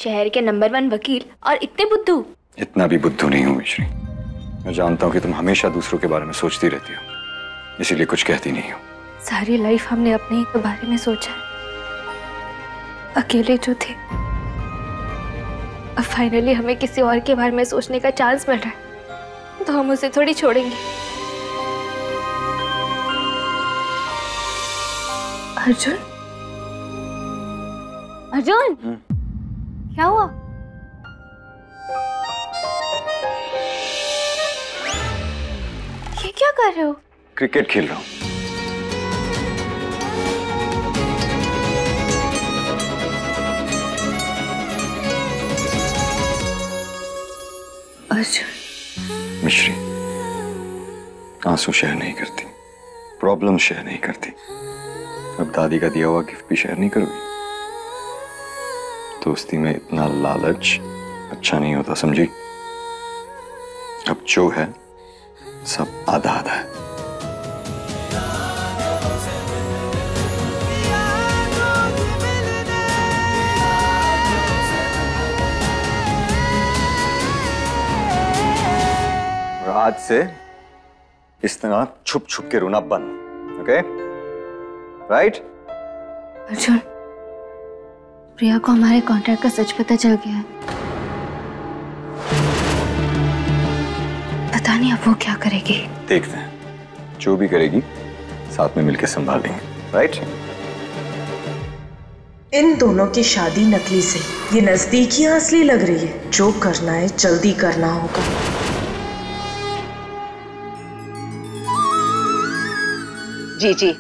शहर के नंबर 1 वकील और इतने बुद्धू। इतना भी बुद्धू नहीं हूँ मिश्री। मैं जानता हूँ कि तुम हमेशा दूसरों के बारे में सोचती रहती हो, इसीलिए कुछ कहती नहीं हो। सारी लाइफ हमने अपने ही बारे में सोचा है, अकेले जो थे। अब फाइनली हमें किसी और के बारे में सोचने का चांस मिल रहा है, तो हम उसे थोड़ी छोड़ेंगे। अर्जुन, अर्जुन, क्या हुआ? ये क्या कर रहे हो? क्रिकेट खेल रहा हूँ। अर्जुन। मिश्री, आंसू शेयर नहीं करती, प्रॉब्लम शेयर नहीं करती, अब दादी का दिया हुआ गिफ्ट भी शेयर नहीं करोगी? दोस्ती में इतना लालच अच्छा नहीं होता, समझी? अब जो है सब आधा आधा है। और आज से इस तरह छुप छुप के रोना बंद, ओके? राइट? अर्जुन, प्रिया को हमारे कॉन्ट्रैक्ट का सच पता चल गया है। पता नहीं अब वो क्या करेगी। देखते हैं, जो भी करेगी साथ में मिलकर संभाल लेंगे, राइट? इन दोनों की शादी नकली से ये नजदीकियां असली लग रही है। जो करना है जल्दी करना होगा। जी जी,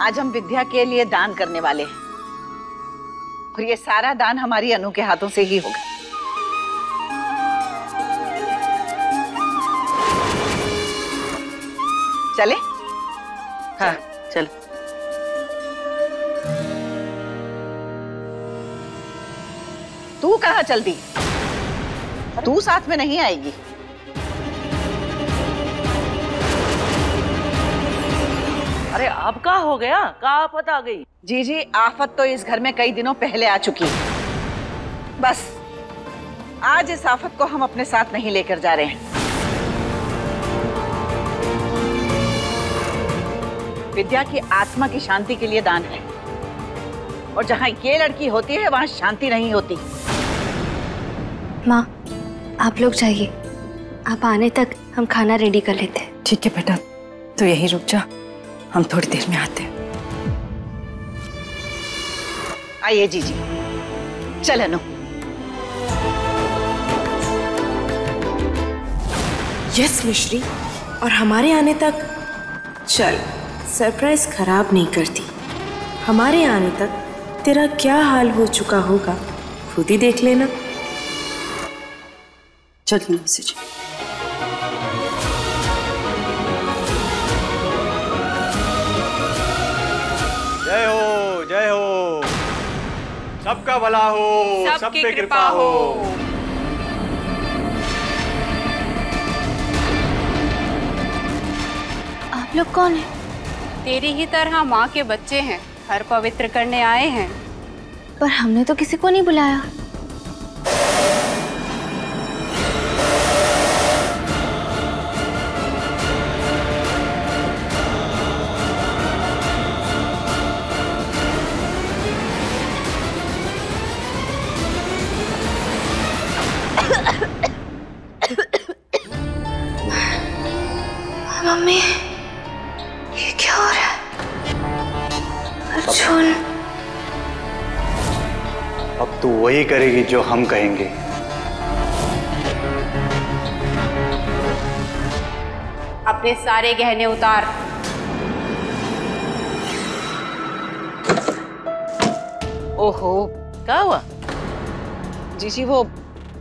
आज हम विद्या के लिए दान करने वाले हैं और ये सारा दान हमारी अनु के हाथों से ही होगा। चले? हाँ चलो। तू कहाँ चल दी? तू साथ में नहीं आएगी? अरे अब क्या हो गया? क्या आफत आ गई? जी जी, आफत तो इस घर में कई दिनों पहले आ चुकी है। बस आज इस आफत को हम अपने साथ नहीं लेकर जा रहे हैं। विद्या की आत्मा की शांति के लिए दान है, और जहाँ ये लड़की होती है वहाँ शांति नहीं होती। माँ, आप लोग जाइए, आप आने तक हम खाना रेडी कर लेते हैं। ठीक है बेटा, तो यहीं रुक जा, हम थोड़ी देर में आते हैं। आइए जीजी, चल अनु। यस मिश्री, और हमारे आने तक चल सरप्राइज खराब नहीं करती। हमारे आने तक तेरा क्या हाल हो चुका होगा खुद ही देख लेना। चल मैसेज। जय हो, जय हो, सबका भला हो, सब पे कृपा हो। आप लोग कौन हैं? तेरी ही तरह माँ के बच्चे हैं, घर पवित्र करने आए हैं। पर हमने तो किसी को नहीं बुलाया। मम्मी, ये क्या हो रहा है? अर्जुन, अब तू वही करेगी जो हम कहेंगे। अपने सारे गहने उतार। ओहो, क्या हुआ? जीजी, वो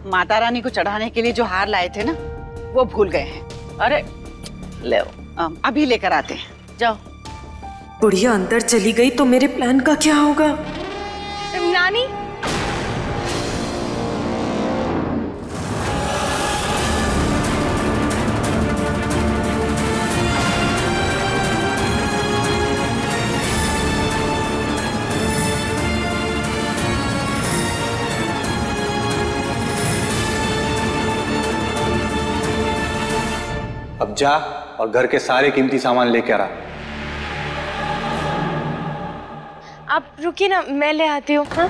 माता रानी को चढ़ाने के लिए जो हार लाए थे ना, वो भूल गए हैं। अरे ले अभी लेकर आते हैं, जाओ। बुढ़िया अंदर चली गई तो मेरे प्लान का क्या होगा? नानी, अब जा और घर के सारे कीमती सामान लेके आ। आप रुकिए ना, मैं ले आती हूँ। हाँ?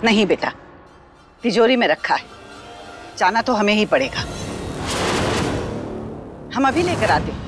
नहीं बेटा, तिजोरी में रखा है, जाना तो हमें ही पड़ेगा। हम अभी लेकर आते हैं।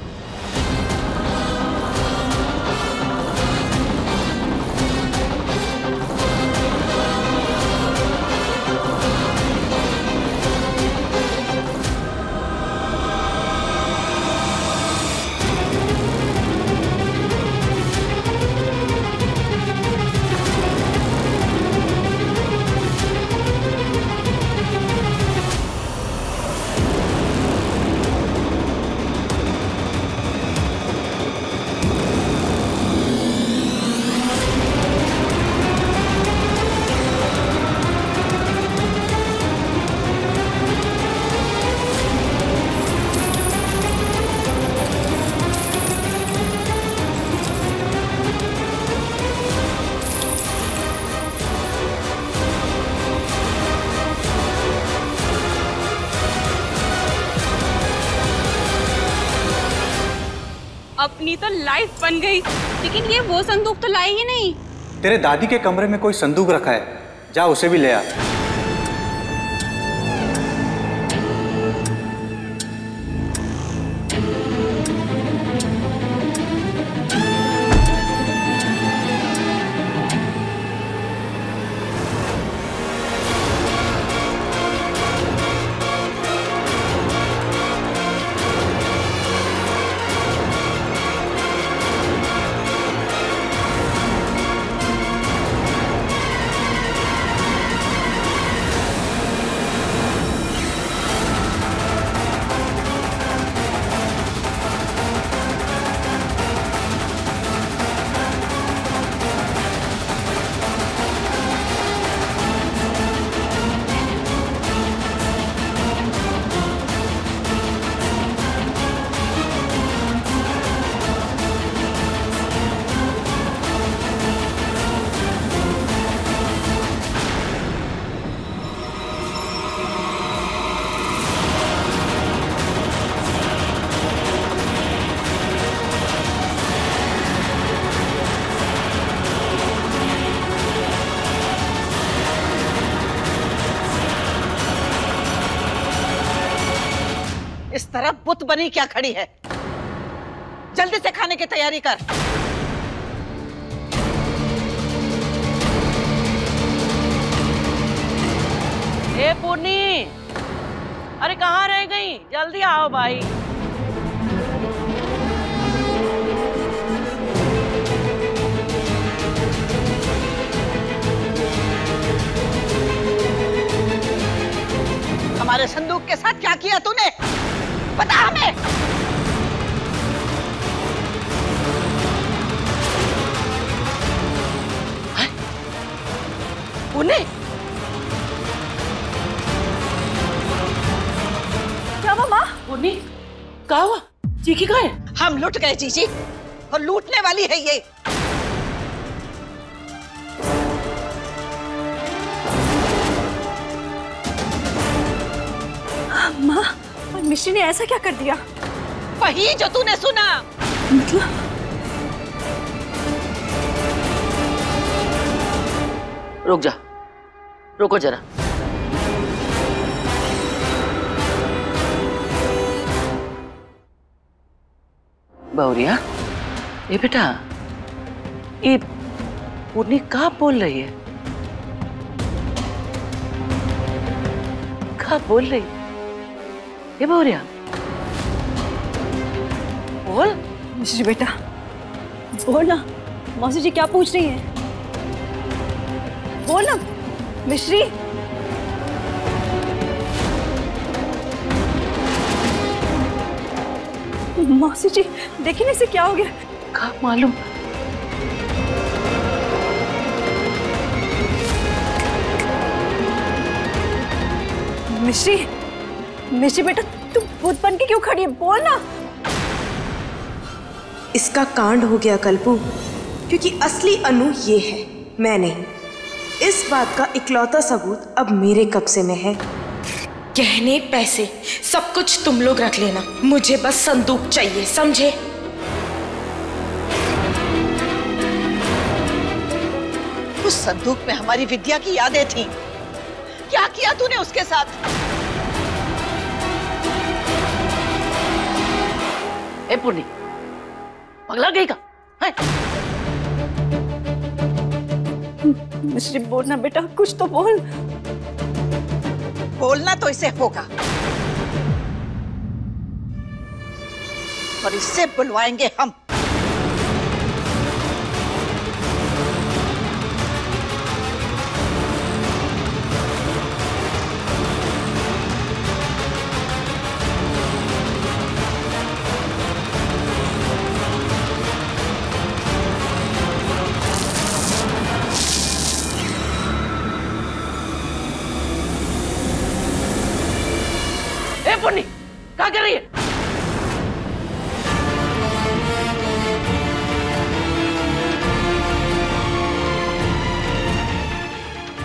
अपनी तो लाइफ बन गई, लेकिन ये वो संदूक तो लाई ही नहीं। तेरे दादी के कमरे में कोई संदूक रखा है, जा उसे भी ले आ। इस तरफ बुत बनी क्या खड़ी है? जल्दी से खाने की तैयारी कर। ए पूर्णी, अरे कहाँ रह गई? जल्दी आओ भाई। हमारे संदूक के साथ क्या किया तूने? बता हमें। पूर्णी, क्या हुआ माँ? पूर्णी, क्या हुआ? चीखी कहाँ है? हम लुट गए जीजी, और लूटने वाली है ये। माँ, और मिश्री ने ऐसा क्या कर दिया? वही जो तूने सुना। मतलब? रुक जा, रुको जरा। बहुरिया, ये बेटा, ये पूर्णी क्या बोल रही है? क्या बोल रही? ये बहुरिया, बोल। मिश्री बेटा, बोल ना। मौसी जी क्या पूछ रही हैं? बोल ना मिश्री। मौसी जी देखिए ना, इसे क्या हो गया? क्या मालूम। मिश्री, मिश्री बेटा, तू भूत बन के क्यों खड़ी है? बोल ना। इसका कांड हो गया कल्पू, क्योंकि असली अनु ये है, मैं नहीं। इस बात का इकलौता सबूत अब मेरे कब्जे में है। गहने, पैसे सब कुछ तुम लोग रख लेना, मुझे बस संदूक चाहिए, समझे? उस संदूक में हमारी विद्या की यादें थीं। क्या किया तूने उसके साथ? ए पूर्णी, पगला गई का? मिश्री बोलना बेटा, कुछ तो बोल। बोलना तो इसे होगा, और इससे बुलवाएंगे हम। पूर्णी, क्या कर रही है?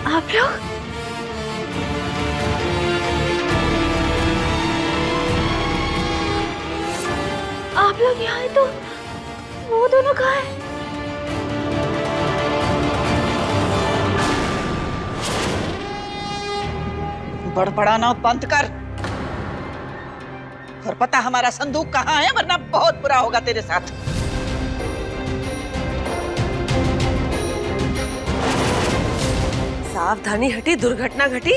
आप लोग? आप लोग यहाँ हैं तो वो दोनों कहाँ हैं? बड़बड़ाना बंद कर और पता हमारा संदूक कहाँ है, वरना बहुत बुरा होगा तेरे साथ। सावधानी हटी, दुर्घटना घटी।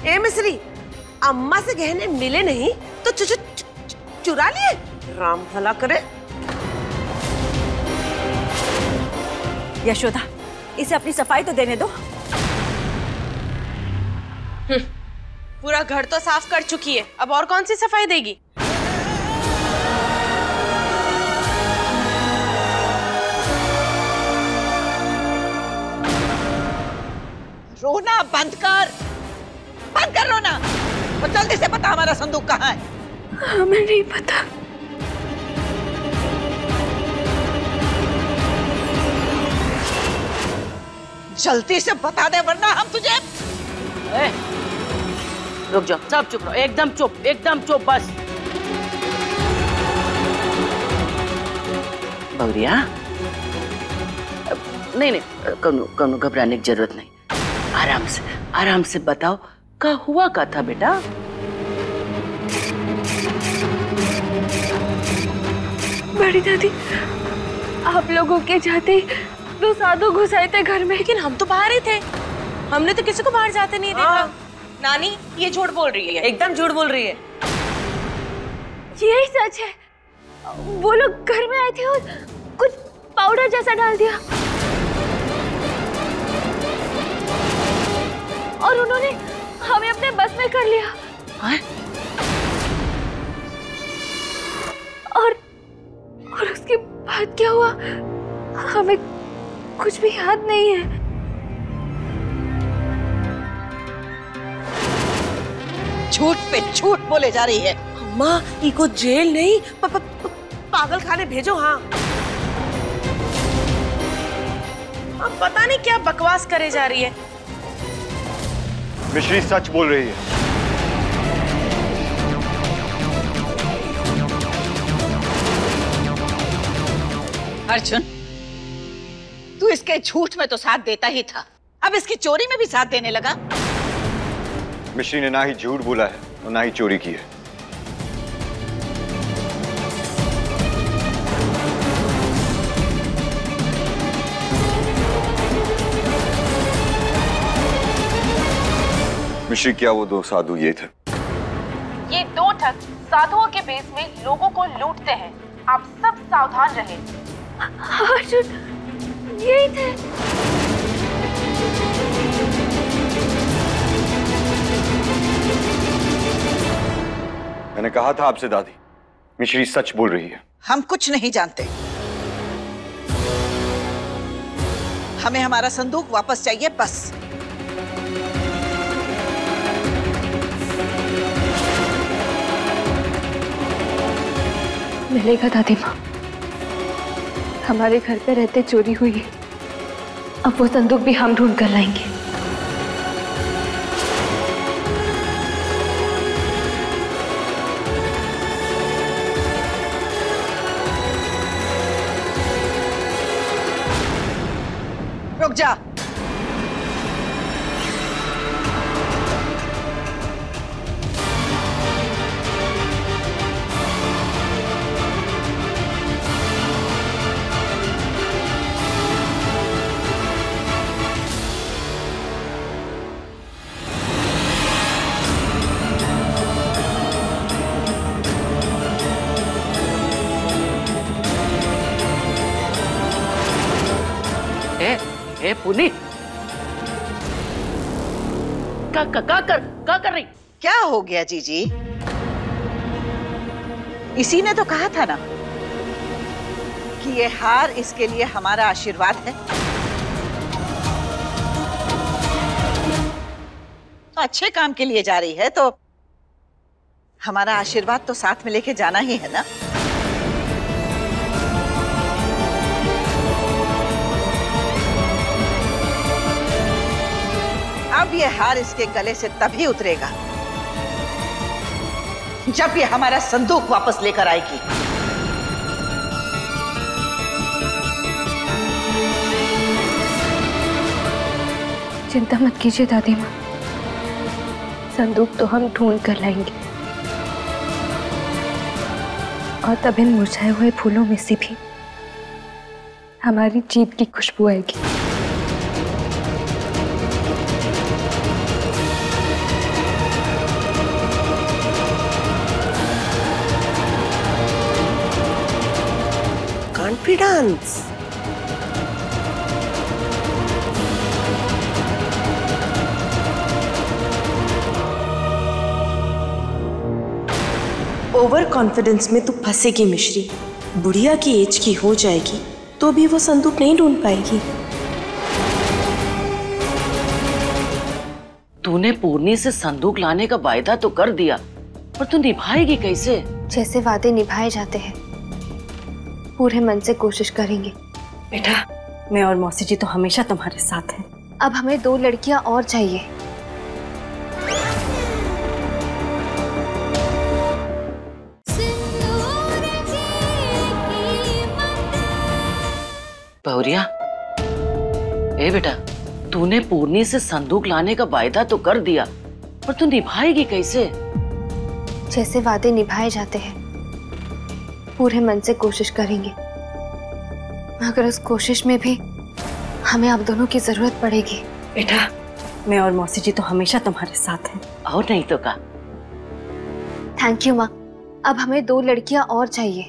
ए मिश्री, अम्मा से गहने मिले नहीं तो चुरा लिए? राम भला करे। यशोदा, इसे अपनी सफाई तो देने दो। पूरा घर तो साफ कर चुकी है, अब और कौन सी सफाई देगी? रोना बंद कर, बंद कर रोना, और जल्दी से बता हमारा संदूक कहाँ है। हमें नहीं पता। जल्दी से बता दे, वरना हम तुझे। रुक जाओ, सब चुप रहो, एकदम चुप, एकदम चुप, बस। बौरिया, नहीं नहीं, कौनो घबराने की जरूरत नहीं। आराम से बताओ, क्या हुआ का था बेटा? बड़ी दादी, आप लोगों के जाते ही दो साधु घुस आए थे घर में। लेकिन हम तो बाहर ही थे, हमने तो किसी को बाहर जाते नहीं देखा। नानी, ये झूठ बोल रही है, एकदम झूठ बोल रही है। यही सच है, वो लोग घर में आए थे और कुछ पाउडर जैसा डाल दिया और उन्होंने हमें अपने बस में कर लिया। और उसके बाद क्या हुआ हमें कुछ भी याद नहीं है। झूठ पे झूठ बोले जा रही है। अम्मा, इको जेल नहीं पागल खाने भेजो। हाँ, अब पता नहीं क्या बकवास करे जा रही है। मिश्री सच बोल रही है। अर्जुन, तू इसके झूठ में तो साथ देता ही था, अब इसकी चोरी में भी साथ देने लगा। मिश्री ने ना ही झूठ बोला है और ना ही चोरी की है। मिश्री, क्या वो दो साधु ये थे? ये दो ठग साधुओं के बेस में लोगों को लूटते हैं, आप सब सावधान रहें। अर्जुन, यही थे। मैंने कहा था आपसे दादी, मिश्री सच बोल रही है। हम कुछ नहीं जानते, हमें हमारा संदूक वापस चाहिए, बस। मिलेगा दादी माँ, हमारे घर पे रहते चोरी हुई है, अब वो संदूक भी हम ढूंढ कर लाएंगे। रुक जा। ए पुनीत, क्या कर रही? क्या हो गया जीजी? इसी ने तो कहा था ना कि ये हार इसके लिए हमारा आशीर्वाद है। तो अच्छे काम के लिए जा रही है तो हमारा आशीर्वाद तो साथ में लेके जाना ही है ना। अब ये हार इसके गले से तभी उतरेगा जब ये हमारा संदूक वापस लेकर आएगी। चिंता मत कीजिए दादी माँ, संदूक तो हम ढूंढ कर लाएंगे और तब इन मुरझाए हुए फूलों में से भी हमारी जीत की खुशबू आएगी। कॉन्फिडेंस। ओवर कॉन्फिडेंस में तू फंसेगी मिश्री। बुढ़िया की एज की हो जाएगी तो भी वो संदूक नहीं ढूंढ पाएगी। तूने पूर्णी से संदूक लाने का वायदा तो कर दिया, पर तू निभाएगी कैसे? जैसे वादे निभाए जाते हैं, पूरे मन से कोशिश करेंगे। बेटा, मैं और मौसी जी तो हमेशा तुम्हारे साथ हैं। अब हमें 2 लड़कियां और चाहिए। बहुरिया, ए बेटा, तूने पूर्णी से संदूक लाने का वायदा तो कर दिया, पर तू निभाएगी कैसे? जैसे वादे निभाए जाते हैं, पूरे मन से कोशिश करेंगे, मगर उस कोशिश में भी हमें आप दोनों की जरूरत पड़ेगी। बेटा, मैं और मौसी जी तो हमेशा तुम्हारे साथ हैं। और नहीं तो का। थैंक यू माँ। अब हमें 2 लड़कियां और चाहिए।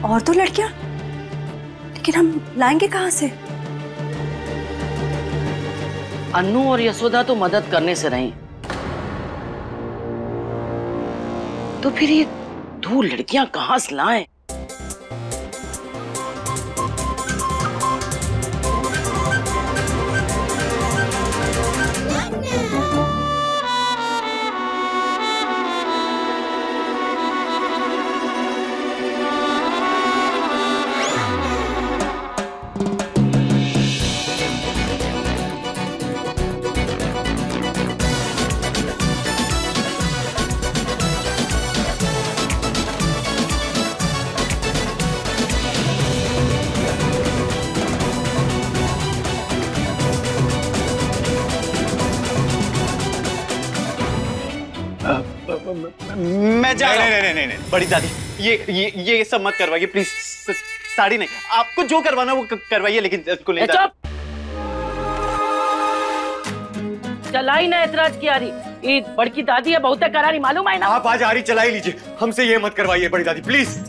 और 2 लड़कियां? लेकिन हम लाएंगे कहाँ से? अन्नू और यशोदा तो मदद करने से रही, तो फिर ये 2 लड़कियां कहाँ से लाएं? मैं जा रहा हूं। नहीं, बड़ी दादी, ये सब मत करवाइए प्लीज। साड़ी नहीं, आपको जो करवाना वो करवाइए, लेकिन इसको ले चुप। चलाई ना ऐतराज की आ रही, ये बड़की दादी है, बहुत करारी मालूम है ना। आप आज आ रही चला ही लीजिए, हमसे ये मत करवाइए बड़ी दादी प्लीज।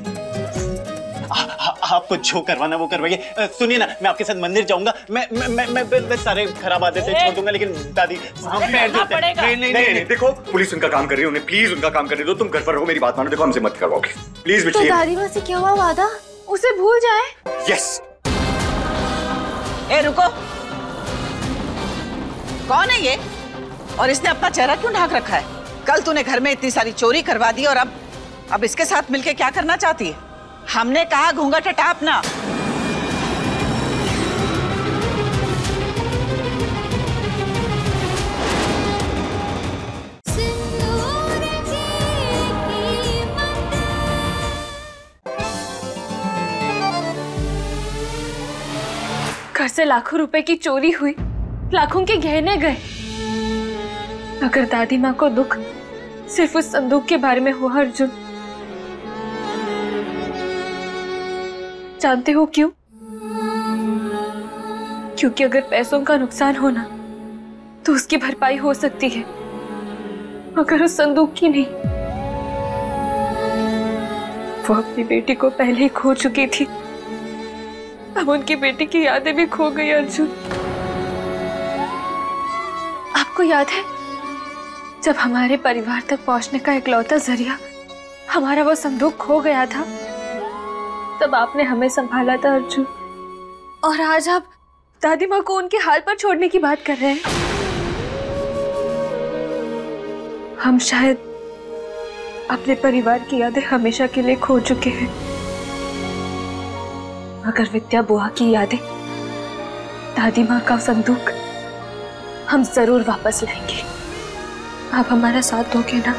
आपको जो करवाना वो करवाइए। सुनिए ना, मैं आपके साथ मंदिर जाऊंगा। मैं सारे खराब आदतें छोड़ दूंगा, लेकिन दादी नहीं, देखो पुलिस उनका काम कर रही है, उन्हें प्लीज उनका काम करने दो। तुम घर पर रहो, मेरी बात मानो। देखो, हमसे मत करवाओ प्लीज। तो दादी माँ से क्या हुआ वादा? उसे भूल जाए। यस। ए रुको, कौन है ये और इसने अपना चेहरा क्यों ढक रखा है? कल तूने घर में इतनी सारी चोरी करवा दी और अब इसके साथ मिलके क्या करना चाहती है? हमने कहा घूंघट हटा अपना। से लाखों रुपए की चोरी हुई, लाखों के गहने गए। अगर दादी माँ को दुख सिर्फ उस संदूक के बारे में हुआ अर्जुन, जानते हो क्यों? क्योंकि अगर पैसों का नुकसान होना तो उसकी भरपाई हो सकती है, मगर उस संदूक की नहीं। वो अपनी बेटी को पहले ही खो चुकी थी, अब उनकी बेटी की यादें भी खो गई। अर्जुन, आपको याद है जब हमारे परिवार तक पहुंचने का इकलौता जरिया हमारा वो संदूक खो गया था, तब आपने हमें संभाला था अर्जुन। और आज आप दादी माँ को उनके हाल पर छोड़ने की बात कर रहे हैं। हम शायद अपने परिवार की यादें हमेशा के लिए खो चुके हैं, मगर विद्या बुआ की यादें, दादी माँ का संदूक हम जरूर वापस लाएंगे। आप हमारा साथ दोगे ना?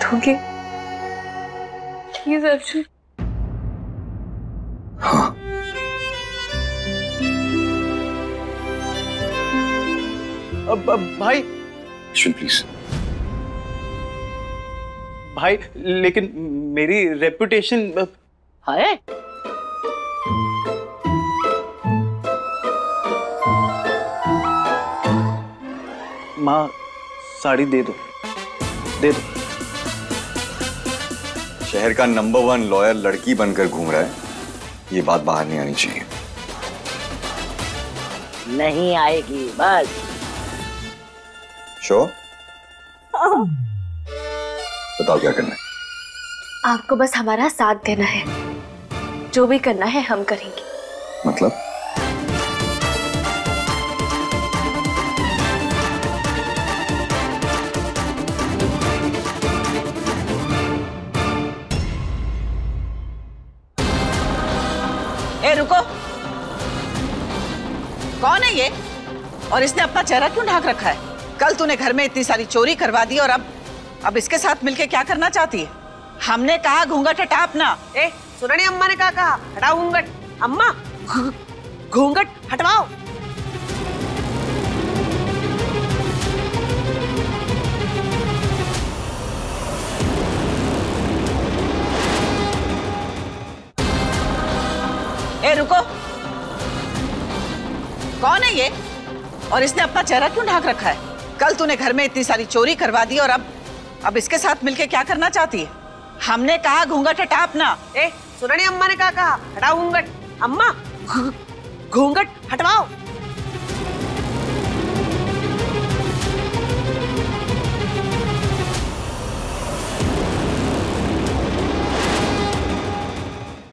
दोगे प्लीज अर्जुन? हाँ। अब भाई अर्जुन प्लीज। भाई लेकिन मेरी रेपुटेशन है। माँ साड़ी दे दो, दे दो। शहर का नंबर 1 लॉयर लड़की बनकर घूम रहा है, ये बात बाहर नहीं आनी चाहिए। नहीं आएगी बस। शो बताओ क्या करना है? आपको बस हमारा साथ देना है, जो भी करना है हम करेंगे। मतलब? ए रुको, कौन है ये? और इसने अपना चेहरा क्यों ढक रखा है? कल तूने घर में इतनी सारी चोरी करवा दी और अब इसके साथ मिलके क्या करना चाहती है? हमने कहा घूंघट हटा अपना। ए सुना नहीं, अम्मा ने कहा हटाओ घूंघट। अम्मा घूंघट हटवाओ। ए रुको, कौन है ये? और इसने अपना चेहरा क्यों ढक रखा है? कल तूने घर में इतनी सारी चोरी करवा दी और अब इसके साथ मिलके क्या करना चाहती है? हमने कहा घूंघट हटा अपना। ए सुना नहीं, अम्मा ने कहा हटाओ घूंघट। अम्मा घूंघट हटवाओ।